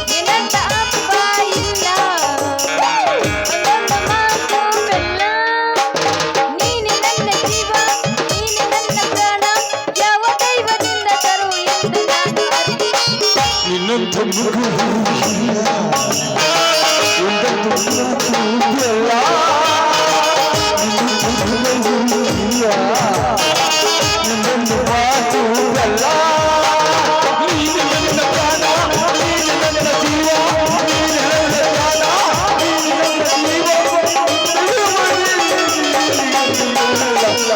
ನಿನ್ನಂತ ಅಪ್ಪ ಇಲ್ಲ ಒಂದೊಂದು ಮಾತು ಬೆಲ್ಲ ನೀನೆ ನನ್ನ ಜೀವ ನೀನೆ ನನ್ನ ಪ್ರಾಣ ಯಾವ ದೈವದಿಂದ ತರು ಎಂದು ನಾನು ಅರಿತೆ ನಿನ್ನಂತ ಮಗು ಇಲ್ಲ ಒಂದೊಂದು ಮಾತು ಎಲ್ಲ ನಿನ್ನೊಂದು ಮಾತು ಎಲ್ಲ ನೀನು ನನ್ನ ಪ್ರಾಣ ನೀನು ನನ್ನ ಜೀವ ನೀನು ನನ್ನ ಪ್ರಾಣ ನೀನು ನನ್ನ ಜೀವ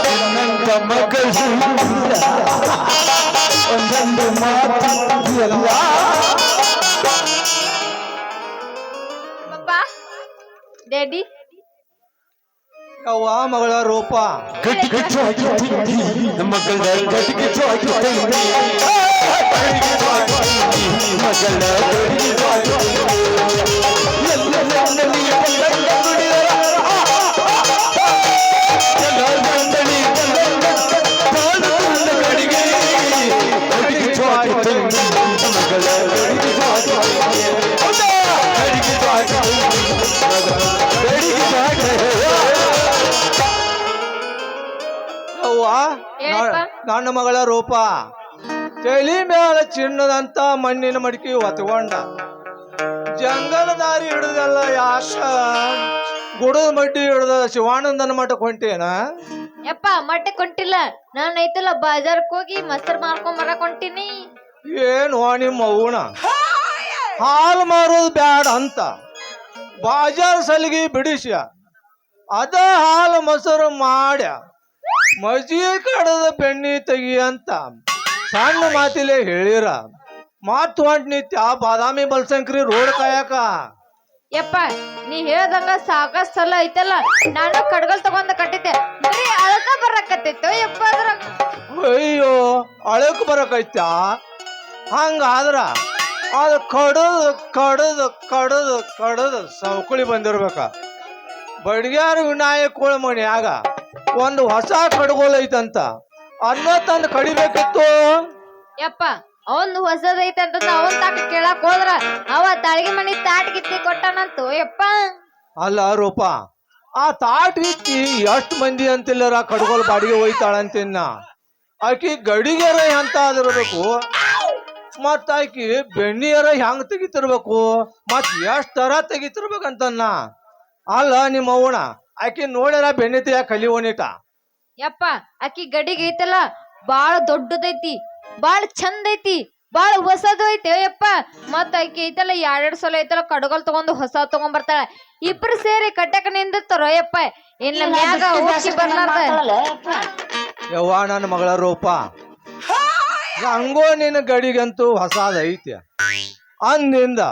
ನಿನ್ನಂತ ಮಗಳು ಇಲ್ಲ ಒಂದೊಂದು ಮಾತು ಎಲ್ಲ ಪಪ್ಪ ಡ್ಯಾಡಿ ಅವ್ವ ಮಗಳ ರೂಪ ಗಟ್ಟಿ ಗಟ್ಟು ಹಾಕಿ ಮಗಳ ಗಟ್ಟಿ ಗಟ್ಟು ಹಾಕಿ ಮಗಳ ಅವ್ವ ಏನಪ್ಪ? ನನ್ನ ಮಗಳ ರೂಪ ತಲೆ ಮೇಲೆ ಚಿನ್ನದಂತ ಮಣ್ಣಿನ ಮಡಿಕೆ ಹೊತ್ಕೊಂಡ ಜಂಗಲ ದಾರಿ ಹಿಡ್ದಲ್ಲ ಯಾಕ ಗುಡದ ಮಡ್ಡಿ ಹಿಡ್ದ ಶಿವಾನಂದನ ಮಠಕ್ಕೆ ಹೊಂಟೇನ ಯಪ್ಪ ಮಟ್ಟೆ ಕೊಂಟಿಲ್ಲ ನಾನು ಐತಲ್ಲ ಬಾಜಾರ್ಕ್ ಹೋಗಿ ಮೊಸರು ಮಾರ್ಕೊಂಡ್ ಬರಕ್ ಹೊಂಟೀನಿ ಏನು ನಿಮ್ಮ ಅವ್ವನ ಹಾಲು ಮಾರೋದು ಬ್ಯಾಡ ಅಂತ ಬಾಜಾರ್ ಸಲಿಗೆ ಬಿಡಿಸ್ಯ ಅದ ಹಾಲು ಮೊಸರು ಮಾಡ್ಯ ಮಜ್ಜಿಗೆ ಕಡದ ಬೆಣ್ಣಿ ತೆಗಿ ಅಂತ ಸಣ್ಣ ಮಾತಿಲೆ ಹೇಳಿರ ಮಾತು ಹೊಂಟ್ ನಿತ್ಯ ಬಾದಾಮಿ ಬಲ್ಸಂಕ್ರಿ ರೋಡ್ ಕಾಯಕ ಯಪ್ಪ ನೀ ಹೇಳ್ದಂಗ ಸಾಕಷ್ಟು ಸಲ ಐತಲ್ಲ ನಾನು ಕಡ್ಗಲ್ ತಗೊಂಡ ಕಟ್ಟಿದ್ದೆ ಬರೀ ಅಳಕ ಬರಕತ್ತಿತ್ತು ಯಪ್ಪ ಅದ್ರಾಗ ಅಯ್ಯೋ ಅಳಕ್ ಬರಕೈತ ಹಂಗಾದ್ರ ಅದು ಕಡದು ಕಡದು ಕಡದು ಕಡದು ಸವಕುಳಿ ಬಂದಿರ್ಬೇಕ ಬಡ್ಗ್ಯಾರ ವಿನಾಯಕ ಮನ್ಯಾಗ ಒಂದು ಹೊಸ ಕಡ್ಗೋಲ್ ಐತಂತ ಅನ್ನ ತಂದು ಕಡಿಬೇಕಿತ್ತು ಯಪ್ಪ ಅವನ್ ಹೊಸದೈತಂತ ಅವನ್ ತಾಕ ಕೇಳಕ್ ಹೋದ್ರ ಅವ ತಾಳಿಗೆ ಮನಿ ತಾಟ್ ಗಿತ್ತಿ ಕೊಟ್ಟನಂತು ಯಪ್ಪ ಅಲ್ಲ ರೂಪ ಆ ತಾಟ್ ಇತ್ತಿ ಎಷ್ಟ್ ಮಂದಿ ಅಂತಿಲ್ಲರ ಕಡ್ಗೋಲ್ ಬಾಡಿಗೆ ಒಯ್ತಾಳಂತಿನ್ನ ಆಕಿ ಗಡಿಗೆರ ಅಂತ ಆಗಿರ್ಬೇಕು ಮತ್ತ ಆಕಿ ಬೆಣ್ಣಿಯರ ಹೆಂಗ್ ತೆಗಿತಿರ್ಬೇಕು ಮತ್ ಎಷ್ಟ್ ತರ ತೆಗಿತಿರ್ಬೇಕಂತನ್ನ ಅಲ್ಲ ನಿಮ್ಮ ಅವ್ವಣ ಆಕಿ ನೋಡ್ಯಾರ ಬೆಣ್ಣಿ ತೆಗಿಯ ಕಲಿಯೋನಿಟ ಯಪ್ಪ ಅಕ್ಕಿ ಗಡಿಗೆ ಐತಲ್ಲ ಬಾಳ ದೊಡ್ಡದೈತಿ ಬಾಳ ಚಂದ ಐತಿ ಬಾಳ ಹೊಸದು ಐತಿ ಯಪ್ಪ ಮತ್ತ ಆಕಿ ಐತಲ್ಲ ಎರಡೆರಡು ಸಲ ಐತಲ್ಲ ಕಡಗಲ್ ತಗೊಂಡು ಹೊಸ ತಗೊಂಡ್ ಬರ್ತಾಳ ಇಬ್ರು ಸೇರಿ ಕಟ್ಟಕ ನಿಂದಿರ್ತಾರ ಯಪ್ಪ ಇನ್ನ ಮ್ಯಾಗ ಹೋಗಿ ಬರ್ಲಾರ್ದ ಯವ್ವ ನನ್ನ ಮಗಳ ರೂಪ ಹಂಗೋ ನಿನ್ನ ಗಡಿಗಂತೂ ಹೊಸಾದ ಐತಿ ಅಂದಿಂದ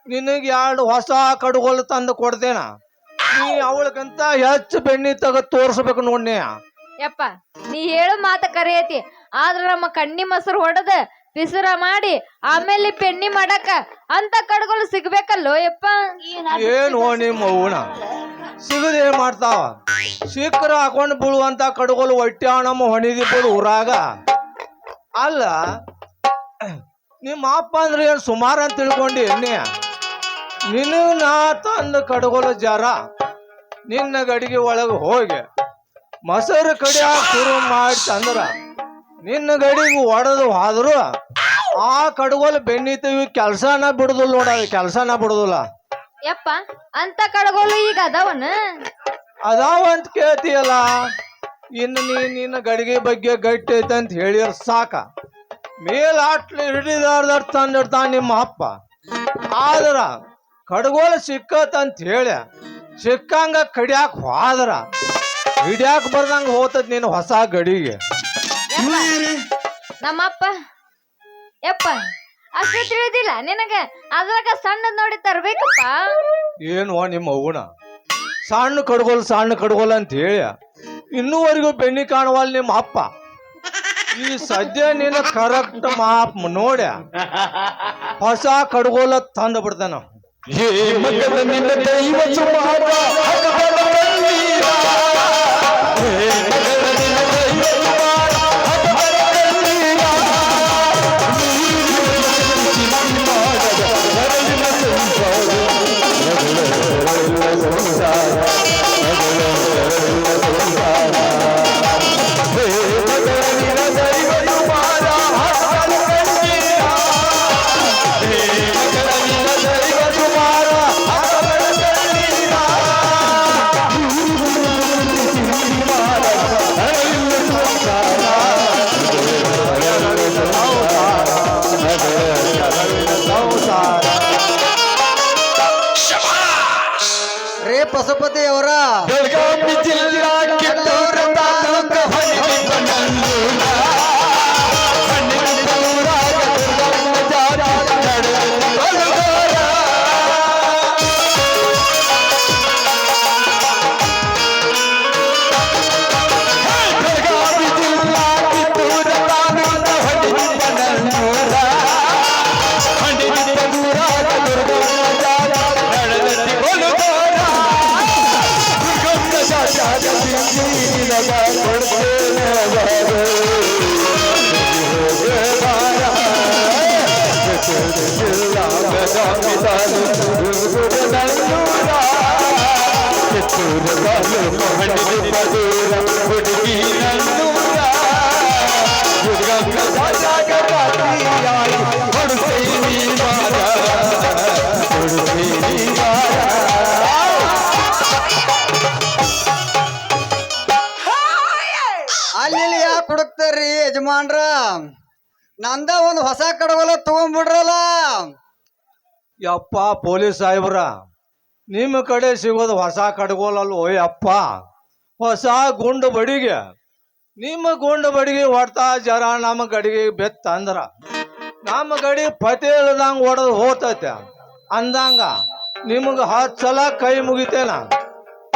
ನಿನಗೆ ಎರಡು ಹೊಸ ಕಡುಗೋಲು ತಂದು ಕೊಡ್ತೇನ ನೀ ಅವಳಕ್ಕಂತ ಹೆಚ್ಚು ಬೆಣ್ಣಿ ತೆಗೆದು ತೋರ್ಸ್ಬೇಕು ನೋಡ್ನಿ ಯಪ್ಪ ನೀ ಹೇಳು ಮಾತ ಕರೆ ಐತಿ ಆದ್ರ ನಮ್ಮ ಕಣ್ಣಿ ಮೊಸರು ಹೊಡೆದ ಬಿಸಿರ ಮಾಡಿ ಆಮೇಲೆ ಪೆಣ್ಣಿ ಮಾಡಕ ಅಂತ ಕಡ್ಗೋಲು ಸಿಗ್ಬೇಕಲ್ಲೋ ಯಪ್ಪ ಏನು ನಿಮ್ಮ ಅವ್ವನ ಸಿಗದೆ ಮಾಡ್ತಾವ ಸಿಕ್ಕರ ಹಾಕೊಂಡು ಬೀಳುವಂತ ಕಡುಗೋಲು ಹೊಟ್ಟೆ ನಮ್ಮ ಹೊಣಿದಿ ಬಿಡು ಊರಾಗ ಅಲ್ಲ ನಿಮ್ಮ ಅಪ್ಪ ಅಂದ್ರೆ ಏನು ಸುಮಾರು ಅಂತ ತಿಳ್ಕೊಂಡಿ ಎಣ್ಣೆ ನಿನಗ ನಾ ತಂದು ಕಡ್ಗೋಲು ಜರ ನಿನ್ನ ಗಡಿಗೆ ಒಳಗೆ ಹೋಗಿ ಮೊಸರು ಕಡಿಯಾಕ ಶುರು ಮಾಡಿ ತಂದ್ರ ನಿನ್ನ ಗಡಿಗೆ ಒಡೆದು ಹೋದ್ರು ಆ ಕಡ್ಗೋಲು ಬೆಣ್ಣಿ ತೆಗಿ ಕೆಲ್ಸನ ಬಿಡುದಿಲ್ಲ ನೋಡ ಕೆಲ್ಸನ ಬಿಡುದಿಲ್ಲ ಯಪ್ಪ ಅಂತ ಕಡ್ಗೋಲು ಈಗ ಅದಾವನ ಅದಾವ ಅಂತ ಕೇಳ್ತೀಯಲ್ಲ ಇನ್ನು ನಿನ್ನ ಗಡಿಗೆ ಬಗ್ಗೆ ಗಟ್ಟಿ ಐತೆ ಅಂತ ಹೇಳಿರ ಸಾಕ ಮೇಲಾಟ್ಲು ಹಿಡಿದಾರ್ದಾರ ತಂದಿರ್ತಾನ ನಿಮ್ಮ ಅಪ್ಪ ಆದ್ರ ಕಡ್ಗೋಲು ಸಿಕ್ಕತ್ತಂತ ಹೇಳ ಸಿಕ್ಕಂಗ ಕಡಿಯಾಕ ಹೋದ್ರ ಹಿಡಿಯಾಕ ಬರ್ದಂಗ ಹೋತದ್ ನೀನು ಹೊಸ ಗಡಿಗೆ ನಮ್ಮಪ್ಪ ಯಪ್ಪ ಅಷ್ಟು ತಿಳಿದಿಲ್ಲ ನಿನಗ ಅದ್ರಾಗ ಸಣ್ಣ ನೋಡಿ ತರ್ಬೇಕಪ್ಪ ಏನು ನಿಮ್ಮ ಅವ್ವನ ಸಣ್ಣ ಕಡ್ಗೋಲ್ ಅಂತ ಹೇಳಿ ಇನ್ನೂವರೆಗೂ ಬೆಣ್ಣಿ ಕಾಣುವಲ್ ನಿಮ್ಮ ಅಪ್ಪ ಈ ಸದ್ಯ ನೀನು ಕರೆಕ್ಟ್ ಮಾಪ್ ನೋಡ್ಯ ಹೊಸ ಕಡ್ಗೋಲ ತಂದು ಬಿಡ್ತಾನ ಸಂಸಾರ. ರೇ ಪಶುಪತಿ ಅವರ ಬೆಳಗಾವಿ ಜಿಲ್ಲಾ ಕಿತ್ತೂರು ತಾಲೂಕು ಹೊನ್ನಿಬನಲ್ಲೂರ. ಹೊನ್ನಿಬನಲ್ಲೂರಾಗ ದುರ್ಗಮ್ಮ ಜಾತ್ರೆ ನಡೆದ ಬಲಗೋರ. ಬೆಳಗಾವಿ ಜಿಲ್ಲಾ ಕಿತ್ತೂರು ತಾಲೂಕು ಹೊನ್ನಿಬನಲ್ಲೂರ. ಹೊನ್ನಿಬನಲ್ಲೂರಾಗ ದುರ್ಗಮ್ಮ ಜಾತ್ರೆ ನಡೆದ ಬಲಗೋರ. ಅಲ್ಲಿ ಯಾಕೆ ಹುಡುಕ್ತಾರ್ರಿ ಯಜಮಾನ್ರ? ನಂದ ಒಂದು ಹೊಸ ಕಡವಲ ತಗೊಂಡ್ಬಿಡ್ರಲ್ಲ. ಯಪ್ಪ ಪೊಲೀಸ್ ಸಾಹೇಬ್ರ, ನಿಮ್ಮ ಕಡೆ ಸಿಗೋದು ಹೊಸ ಕಡ್ಗೋಲಲ್ಲ ಓಯಪ್ಪ, ಹೊಸ ಗುಂಡು ಬಡಿಗೆ. ನಿಮ್ಮ ಗುಂಡು ಬಡಿಗೆ ಹೊಡ್ತಾ ಜರ ನಮ್ಮ ಗಡಿಗೆ ಬೆತ್ತ ಅಂದ್ರ ನಮ್ಮ ಗಡಿ ಪತಿ ಇಲ್ದಂಗ ಹೊಡೆದು ಹೋತೈತೆ ಅಂದಂಗ ನಿಮಗೆ 10 ಸಲ ಕೈ ಮುಗಿತೇನ.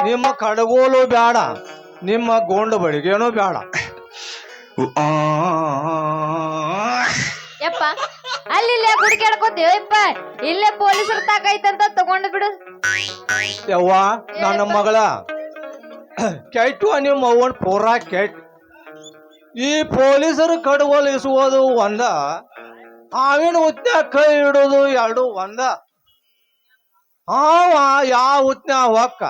ನಿಮ್ಮ ಕಡಗೋಲು ಬೇಡ, ನಿಮ್ಮ ಗುಂಡು ಬಡಿಗೆನೂ ಬೇಡ. ಯಪ್ಪ ಅಲ್ಲಿ ಇಲ್ಲೇ ಹುಡುಕಾಡ್ಕೋತೀವಿ ಯಪ್ಪ, ಇಲ್ಲೇ ಪೊಲೀಸರು ತಾಕೈತಂತ ತಗೊಂಡು ಬಿಡು. ಯವ್ವ ನನ್ನ ಮಗಳ ಕೆಟ್ಟು ನಿಮ್ಮ ಅವ್ವನ್ ಪೂರಾ ಕೆಟ್ಟ. ಈ ಪೊಲೀಸರು ಕಡ್ಗೋಲು ಇಸುವುದು ಒಂದ, ಹಾವಿನ ಹುತ್ನ್ಯಾಗ ಕೈ ಇಡೋದು ಎರಡು ಒಂದ. ಹಾವ ಯಾವ ಹುತ್ನ್ಯಾಗ ಹೊಕ್ಕ,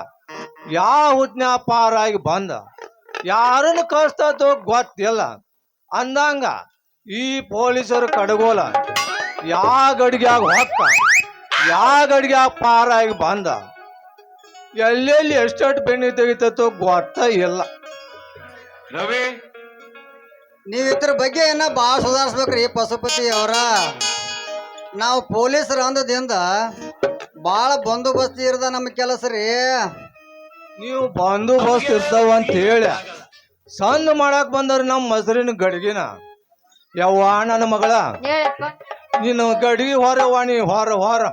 ಯಾವ ಹುತ್ನ್ಯಾಗ ಪಾರಾಗಿ ಬಂದ, ಯಾರನ್ನು ಕಸ್ತೋ ಗೊತ್ತಿಲ್ಲ ಅಂದಂಗ ಈ ಪೊಲೀಸರು ಕಡ್ಗೋಲ ಯಾ ಗಡಿಗ್ಯಾಗ ಹೊಕ್ಕ, ಯಾ ಗಡಿಗ್ಯಾಗ ಪಾರಾಗಿ ಬಂದ, ಎಲ್ಲೆಲ್ಲಿ ಎಷ್ಟೆಷ್ಟು ಬೆಣ್ಣೆ ತೆಗಿತೋ ಗೊತ್ತ ಇಲ್ಲ. ರವಿ ನೀವ್ ಇದ್ರ ಬಗ್ಗೆ ಏನ ಭಾಳ ಸುಧಾರಿಸ್ಬೇಕ್ರಿ ಪಶುಪತಿ ಅವರ. ನಾವು ಪೊಲೀಸರು ಅಂದದಿಂದ ಭಾಳ ಬಂದೋಬಸ್ತ್ ಇರದ ನಮ್ಮ ಕೆಲಸ ರೀ. ನೀವು ಬಂದೋಬಸ್ತ್ ಇರ್ತಾವ ಅಂತ ಹೇಳಿ ಸಣ್ಣ ಮಾಡಕ್ ಬಂದ್ರ ನಮ್ಮ ಮಸರಿನ ಗಡಿಗಿನ. ಯವ್ವ ನನ್ನ ಮಗಳ, ಹೇಳಪ್ಪ. ನೀನು ಗಡಿಗೆ ಹೊರವಾಣಿ ಹೊರ ಹೊರ.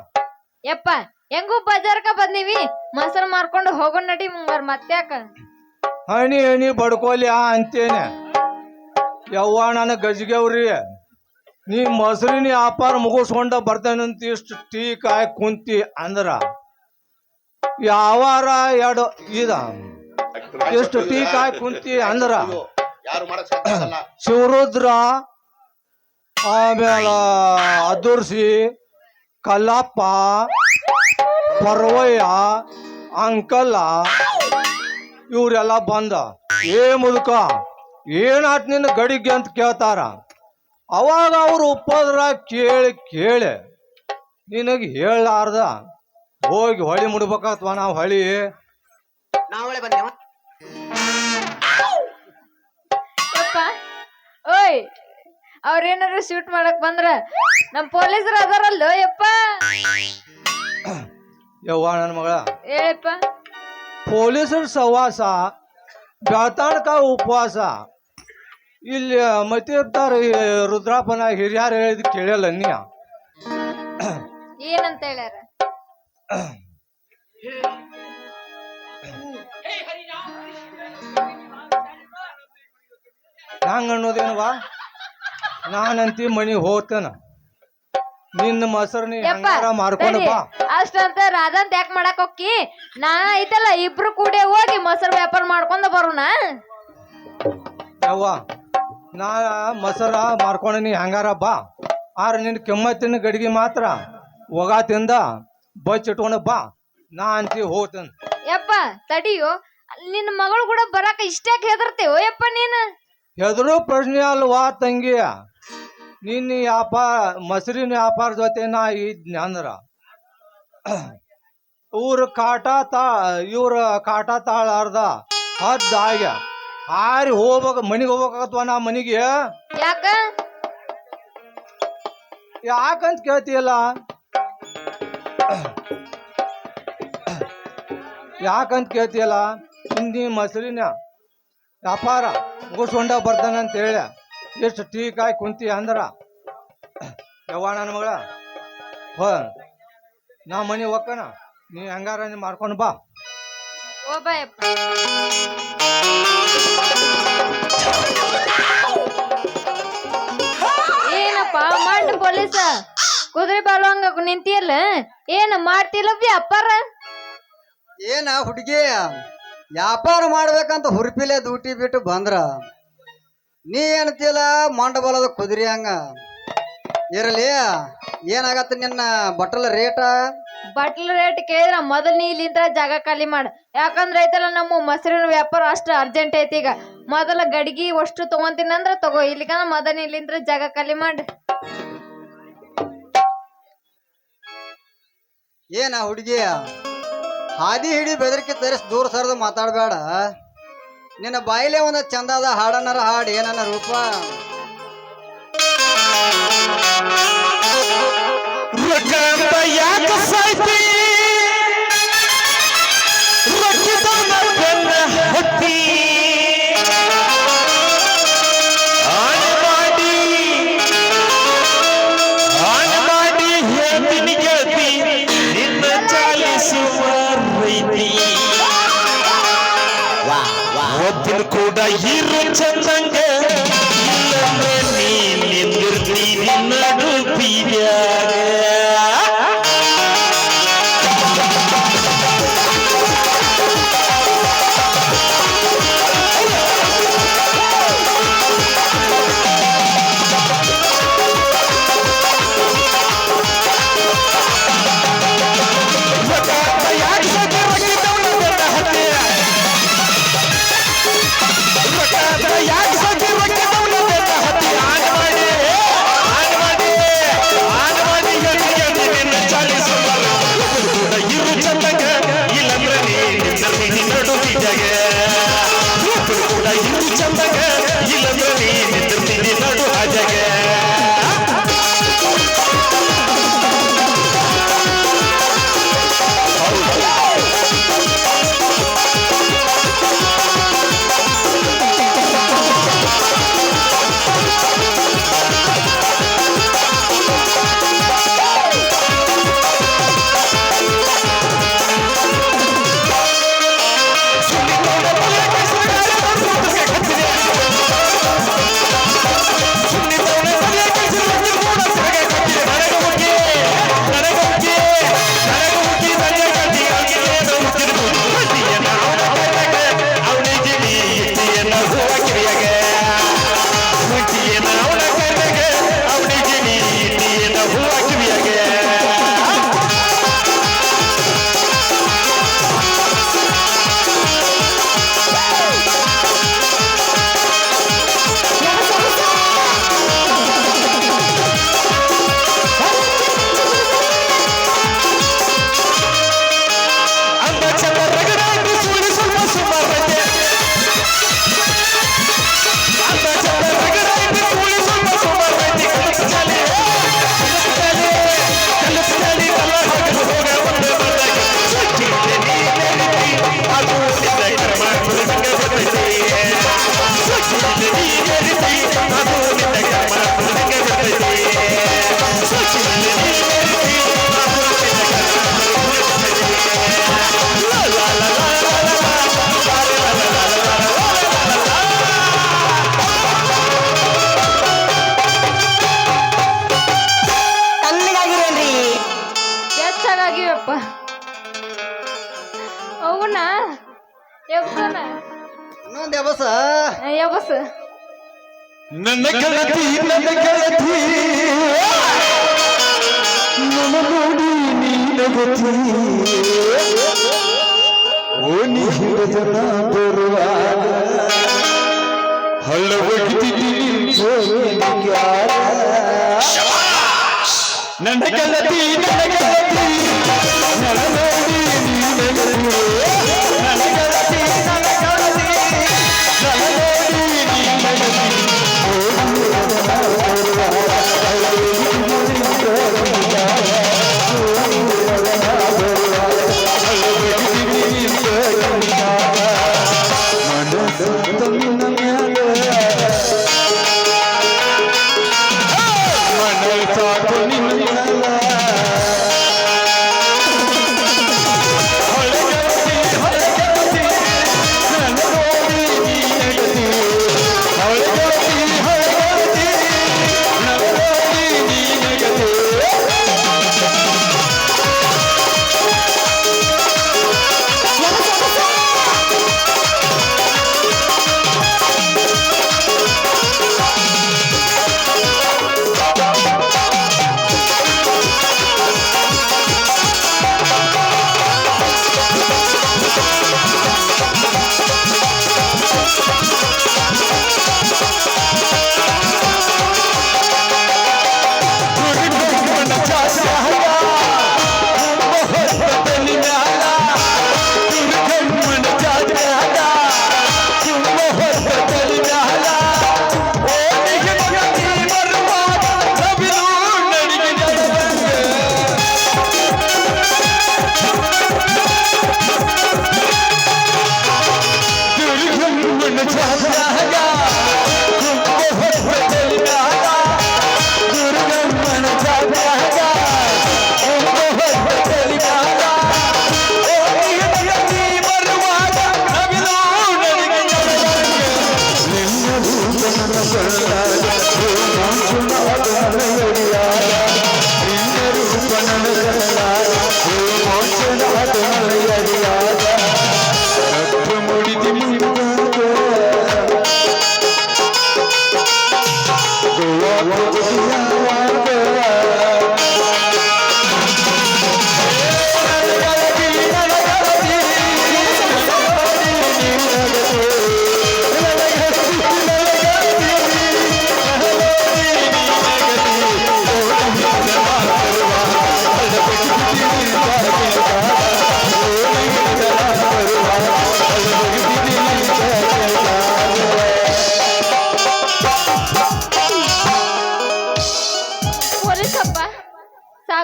ಯಪ್ಪ ಹೆಂಗೂ ಬಜಾರ್ಕ ಬಂದೀವಿ, ಮೊಸರು ಮಾರ್ಕೊಂಡು ಹೋಗೋಣ ನಡಿ ಮುಂಗಾರ ಮತ್ತ್ಯಾಕ. ಹಣಿ ಹಣಿ ಬಡ್ಕೊಲಿ ಅಂತೇನೆ. ಯವ್ವ ನನ್ನ ಗಜ್ಗೆವ್ರಿ, ನೀ ಮೊಸರಿನ ವ್ಯಾಪಾರ ಮುಗಿಸ್ಕೊಂಡ ಬರ್ತೇನಂತ ಇಷ್ಟು ಟೀ ಕಾಯ್ ಕುಂತಿ ಅಂದ್ರ ಯಾವಾರ ಎರಡು ಎಷ್ಟು ಟೀ ಕಾಯ್ ಕುಂತಿ ಅಂದ್ರ ಶಿವರುದ್ರ, ಆಮೇಲೆ ಅದುರ್ಸಿ, ಕಲ್ಲಪ್ಪ, ಪರ್ವಯ್ಯ, ಅಂಕಲ್ಲ ಇವ್ರೆಲ್ಲ ಬಂದ ಏ ಮುದುಕ ಏನಾತ್ ನಿನ್ನ ಗಡಿಗೆ ಅಂತ ಕೇಳ್ತಾರ. ಅವಾಗ ಅವ್ರು ಉಪ್ಪದ್ರ ಕೇಳಿ ಕೇಳಿ ನಿನಗೆ ಹೇಳಾರ್ದ ಹೋಗಿ ಹೊಳಿ ಮುಡ್ಬೇಕಾತ್ವ. ನಾವು ಹೊಳಿ ಯಪ್ಪ ಓಯ್, ಅವ್ರೇನಾದ್ರು ಶೂಟ್ ಮಾಡಕ್ ಬಂದ್ರ ನಮ್ ಪೊಲೀಸರು ಅದಾರಲ್ಲೋ ಯಪ್ಪ. ಯವ್ವ ನನ್ನ ಮಗಳ, ಹೇಳಪ್ಪ. ಪೊಲೀಸರ ಸವಾಸ ಬೆಳ್ತಾಣಕ ಉಪವಾಸ. ಇಲ್ಲಿ ಮತಿ ಇರ್ತಾರ ರುದ್ರಾಪನ ಹಿರಿಯಾರು ಹೇಳಿದ್ ಕೇಳಲ್ಲ ನೀ. ಏನಂತ ಹೇಳ್ಯಾರ? ಹಂಗ ಅನ್ನೋದೇನವಾ, ನಾನಂತಿ ಮನಿ ಹೋಗ್ತೇನ, ನಿನ್ನ ಮೊಸರು ನೀ ಯಪ್ಪ ಹಂಗಾರ ಮಾರ್ಕೊಂಡು ಬಾ. ಅಷ್ಟಂತ ರಾಧಂತ ಯಾಕೆ ಮಾಡಕ್ ಹೋಗಿ, ನಾ ಐತಲ್ಲ ಇಬ್ರು ಕೂಡೆ ಹೋಗಿ ಮೊಸರು ವ್ಯಾಪಾರ ಮಾಡ್ಕೊಂಡ ಬರೋಣ. ಯವ್ವ ನಾ ಮೊಸರ ಮಾರ್ಕೊಂಡು ನೀ ಹಂಗಾರ ಬಾ. ಆದ್ರೆ ನಿನ್ನ ಕೆಮ್ಮತ್ತಿನ ಗಡಿಗೆ ಮಾತ್ರ ಒಗಾತಿಂದ ಬಚ್ಚಿಟ್ಕೊಂಡು ಬಾ. ನಾ ಅಂತಿ ಹೋಗ್ತೇನೆ. ಯಪ್ಪ ತಡಿಯೋ, ನಿನ್ನ ಮಗಳು ಕೂಡ ಬರಾಕ ಇಷ್ಟ್ಯಾಕೆ ಹೆದರ್ತೇವೋ ಯಪ್ಪ ನೀನು? ಹೆದರು ಪ್ರಶ್ನೆ ಅಲ್ವಾ ತಂಗಿ, ನಿನ್ನ ವ್ಯಾಪಾರ ಮೊಸರಿನ ವ್ಯಾಪಾರ ಜೊತೆ ನಾ ಇದ್ನ ಅಂದ್ರ ಇವ್ರ ಕಾಟ ತಾಳಾರ್ದ ಹದ್ದಾಗ್ಯ ಹಾರಿ ಹೋಗ್ಬೇಕ, ಮನಿಗೆ ಹೋಗ್ಬೇಕಾಗತ್ವ. ನಾ ಮನಿಗೆ ಯಾಕ? ಯಾಕಂತ ಕೇಳ್ತಿಯಲ್ಲ, ಯಾಕಂತ ಕೇಳ್ತೀಯಲ್ಲ ಹಿಂದಿ ಮೊಸರಿನ ವ್ಯಾಪಾರ ಮುಗಿಸ್ಕೊಂಡ ಬರ್ತಾನಂತ ಹೇಳಿ ಎಷ್ಟು ಟೀ ಕಾಯಿ ಕುಂತಿ ಅಂದ್ರ ಯವ್ವ ನನ್ನ ಮಗಳ ಹೋ ನಾ ಮನೆ ಹೋಗ್ಕನ ನೀ ಹಂಗಾರ ನೀ ಮಾಡ್ಕೊಂಡು ಬಾ ಓ ಬಾಯಪ್ಪ. ಏನಪ್ಪ ಮಂಡ್ ಪೊಲೀಸ ಕುದುರೆ ಬಾಳುವಂಗ ನಿಂತಿಯಲ್ಲ ಏನ ಮಾಡ್ತಿಲ್ಲ ವ್ಯಾಪಾರ? ಏನ ಹುಡುಗಿ ವ್ಯಾಪಾರ ಮಾಡ್ಬೇಕಂತ ಹುರುಪಿಲೆ ಡ್ಯೂಟಿ ಬಿಟ್ಟು ಬಂದ್ರ ನೀ ಏನಂತೀಯಲ್ಲ ಮಂಡ ಬಲದ ಕುದುರೆ ಹಂಗ ಇರಲಿ. ಏನಾಗತ್ತ ನಿನ್ನ ಬಟ್ಟಲ ರೇಟ? ಬಟ್ಲ ರೇಟ್ ಕೇಳಿದ್ರ ಮೊದಲ್ ನೀ ಇಲ್ಲಿಂದ ಜಾಗ ಖಾಲಿ ಮಾಡ. ಯಾಕಂದ್ರ ಐತಲ್ಲ ನಮ್ಮ ಮೊಸರಿನ ವ್ಯಾಪಾರ ಅಷ್ಟು ಅರ್ಜೆಂಟ್ ಐತಿ. ಈಗ ಮೊದಲ ಗಡಿಗೆ ಅಷ್ಟು ತಗೊಂತೀನಿ ಅಂದ್ರ ತಗೋ, ಇಲ್ಲಿಗ ಮೊದಲ ಇಲ್ಲಿಂದ ಜಾಗ ಖಾಲಿ ಮಾಡ. ಏನ ಹುಡುಗಿ ಹಾದಿ ಹಿಡಿ ಬೆದರಿಕೆ ತರಿಸಿ ದೂರ ಸರದ ಮಾತಾಡಬೇಡ. ನಿನ್ನ ಬಾಯಿಲೆ ಒಂದು ಚಂದಾದ ಹಾಡನಾರ ಹಾಡು ಏನನ್ನ ರೂಪ. ರೊಕ್ಕಂತ ಯಾಕ ಸಾಯ್ತಿ ರೊಕ್ಕದವನ ಬೆನ್ನ ಹತ್ತಿ ಆಣ ಮಾಡಿ ಹೇಳ್ತೀನಿ ಗೆಳತಿ ನಿನ್ನ ಚಾಲಿಸುವ ರೈತಿ ಒಬ್ಬನ ಕೂಡ ಇರು ಚಂದಂಗ ಇಲ್ಲಂದ್ರೆ ನೀ ನಿಂದಿರ್ತೀನಿ ನಡು ಬೀದ್ಯಾಗ ಹೆಚ್ಚಾಗಿವಪ್ಪ ಅವನ ಎಬ್ಸನ ಇನ್ನೊಂದು ಎಬಸ ಎಬಸ್ ನನ್ನ ಗೆಳತಿ ನನ್ನ ನೋಡಿ ನೀನಗತಿ ಓನಿ ಹಿಡಿದನ ಬರುವಾಗ ಹಳ್ಳ ಒಗಿತೀನಿ ನನ್ನ ಗೆಳತಿ ನನ್ನ ನೋಡಿ ನೀನಗತಿ ನನ್ನ ಗೆಳತಿ ನನ್ನ ನೋಡಿ ನೀನಗತಿ ಓನಿ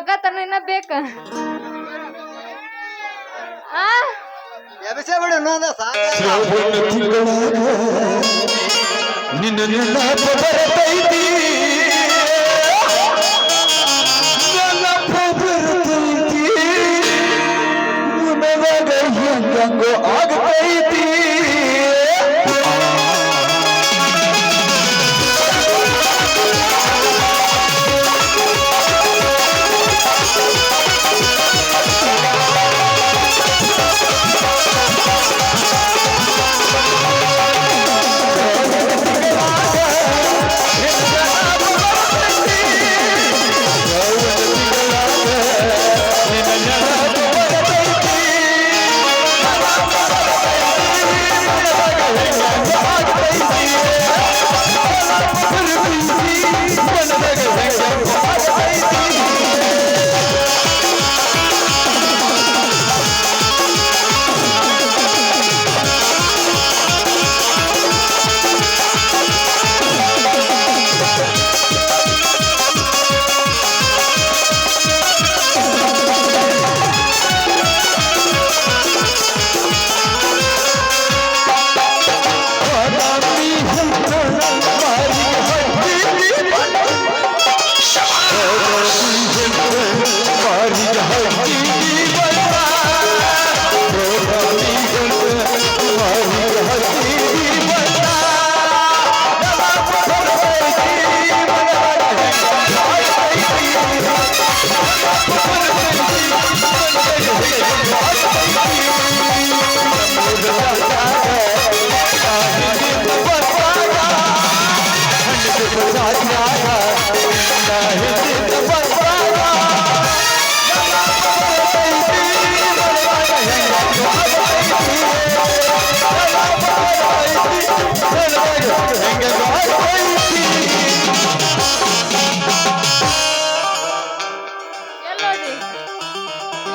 ಮಗ ತನ ಇನ್ನ ಬೇಕ ಆ ಎಬ್ಸೇ ಬಿಡು ಇನ್ನೊಂದ ಸಾಕ ಶ್ರಾವಣ ತಿಂಗಳಾಗ ನಿನ್ನ ನೆನಪ ಬರತೈತಿ ನೆನಪ ಬರತೈತಿ ಮನದಾಗ ಹೆಂಗಂಗೋ ಆಗತೈತಿ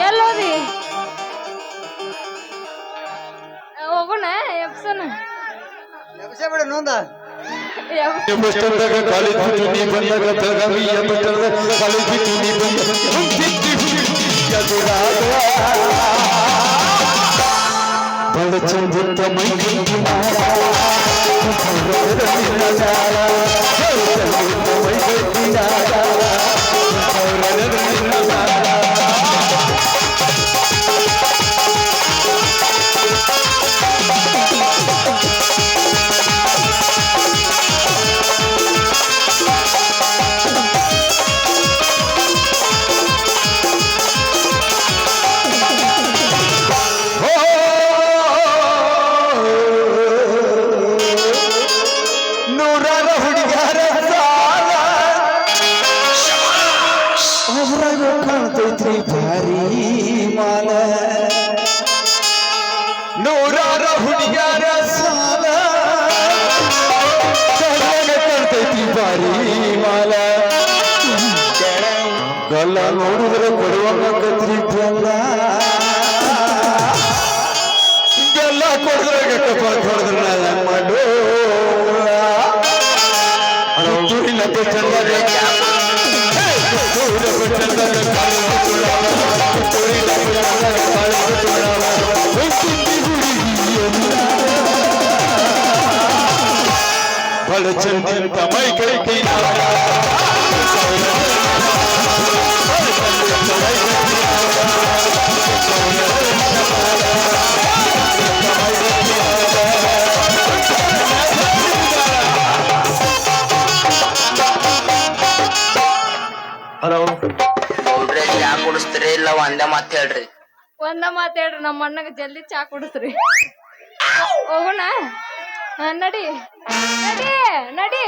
ಎಲ್ಲೋದಿ ಹೋಗೋಣ ಎಪ್ಸನ ಎಬ್ಸೇ ಬಿಡು ಇನ್ನೊಂದ ಎಂಬತ್ತರದಾಗ ಕಾಲೇಜ್ ಬಿಟ್ಟು ನೀ ಬಂದಾಗ ಬೆಳಗಾವಿ ಎಂಬತ್ತರದಾಗ ಕಾಲೇಜ್ ಬಿಟ್ಟು ನೀ ಬಂದ ಬಡ ಚಂದಿದ್ದ ಮೈ ನೂರಾರ ಹುಡುಗಾರ ಸಾಲ ಅವ್ರಾಗ ಕಾಣ್ತೈತ್ರಿ ಭಾರಿ ಮಾಲ ನೂರಾರ ಹುಡುಗಾರ ಸಾಲ ಕಾಣ್ತೈತ್ರಿ ಭಾರಿ ಮಾಲ ಗಲ್ಲ ನೋಡಿದ್ರೆ ಕೊಡುವಂಗತ್ರಿ ಬೆಲ್ಲ ಕೊಡಿದ್ರೆ ಗಟ್ಟಪ್ಪ ಕೊಡಿದ್ರೆ ಮಾಡು ಬಡ ಚಂದ ಮೈ ಕೈ ಹಲೋ ಗೌಡ್ರೆ ಚಾ ಕುಡಿಸ್ತೀರಿ ಇಲ್ಲ ಒಂದೇ ಮಾತ್ ಹೇಳ್ರಿ ಒಂದ ಮಾತಾಡ್ರಿ ನಮ್ಮ ಅಣ್ಣಗ ಜಲ್ದಿ ಚಾ ಕುಡಿಸ್ರಿ ಹೋಗೋಣ ನಡಿ ನಡಿ ನಡಿ